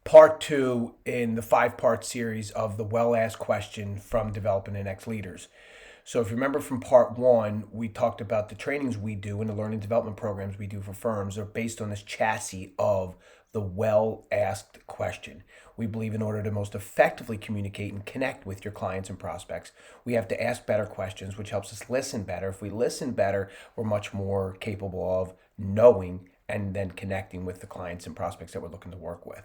part two in the 5-part series of the well-asked question from developing the next leaders. So if you remember from part one, we talked about the trainings we do and the learning development programs we do for firms are based on this chassis of the well-asked question. We believe in order to most effectively communicate and connect with your clients and prospects, we have to ask better questions, which helps us listen better. If we listen better, we're much more capable of knowing and then connecting with the clients and prospects that we're looking to work with.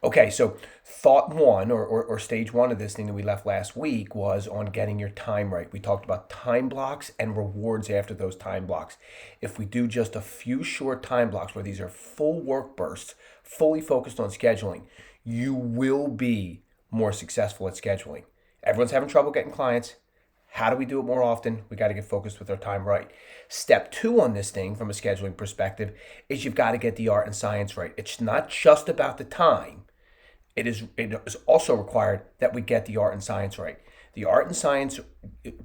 Okay, so thought one or stage one of this thing that we left last week was on getting your time right. We talked about time blocks and rewards after those time blocks. If we do just a few short time blocks where these are full work bursts, fully focused on scheduling, you will be more successful at scheduling. Everyone's having trouble getting clients. How do we do it more often? We got to get focused with our time right. Step two on this thing from a scheduling perspective is you've got to get the art and science right. It's not just about the time. It is also required that we get the art and science right. The art and science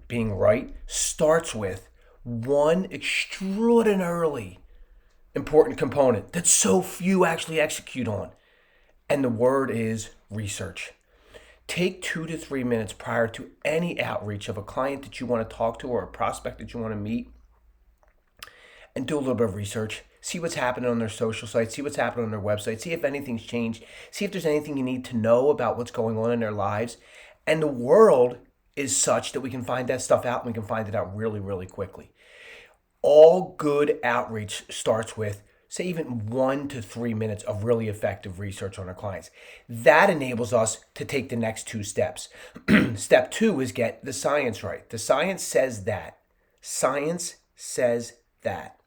being right starts with one extraordinarily important component that so few actually execute on. And the word is research. Take 2 to 3 minutes prior to any outreach of a client that you want to talk to or a prospect that you want to meet and do a little bit of research. See what's happening on their social sites, see what's happening on their website, see if anything's changed, see if there's anything you need to know about what's going on in their lives. And the world is such that we can find that stuff out and we can find it out really, really quickly. All good outreach starts with, say, even 1 to 3 minutes of really effective research on our clients. That enables us to take the next 2 steps. Step 2 is get the science right. The science says that. Science says that.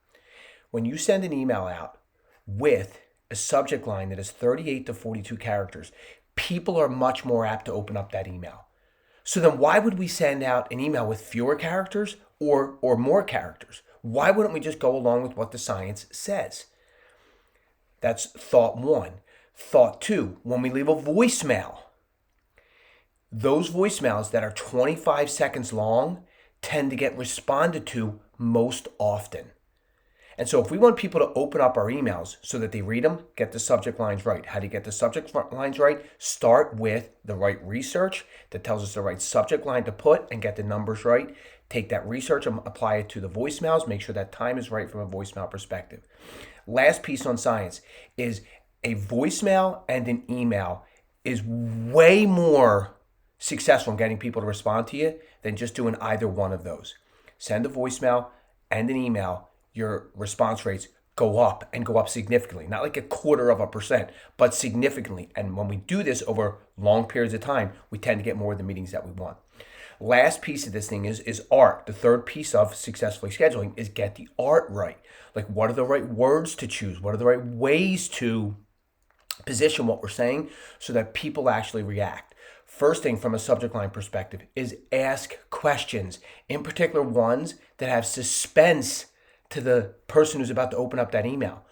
When you send an email out with a subject line that is 38 to 42 characters, people are much more apt to open up that email. So then why would we send out an email with fewer characters or more characters? Why wouldn't we just go along with what the science says? That's thought one. Thought two, when we leave a voicemail, those voicemails that are 25 seconds long tend to get responded to most often. And so if we want people to open up our emails so that they read them, get the subject lines right. How do you get the subject lines right? Start with the right research that tells us the right subject line to put and get the numbers right. Take that research and apply it to the voicemails. Make sure that time is right from a voicemail perspective. Last piece on science is a voicemail and an email is way more successful in getting people to respond to you than just doing either one of those. Send a voicemail and an email. Your response rates go up and go up significantly, not like 0.25%, but significantly. And when we do this over long periods of time, we tend to get more of the meetings that we want. Last piece of this thing is art. The third piece of successfully scheduling is get the art right. Like, what are the right words to choose? What are the right ways to position what we're saying so that people actually react? First thing from a subject line perspective is ask questions, in particular ones that have suspense to the person who's about to open up that email.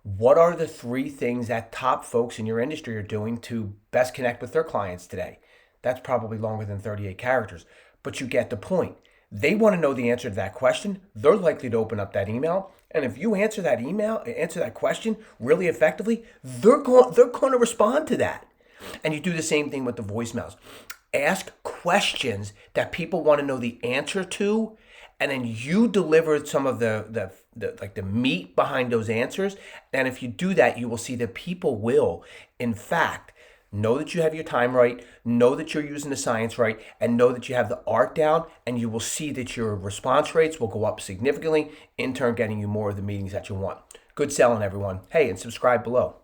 What are the 3 things that top folks in your industry are doing to best connect with their clients today? That's probably longer than 38 characters, but you get the point. They want to know the answer to that question. They're likely to open up that email. And if you answer that question really effectively, they're going to respond to that. And you do the same thing with the voicemails. Ask questions that people want to know the answer to, and then you deliver some of the meat behind those answers. And if you do that, you will see that people will, in fact, know that you have your time right, know that you're using the science right, and know that you have the art down, and you will see that your response rates will go up significantly, in turn getting you more of the meetings that you want. Good selling, everyone. Hey, and subscribe below.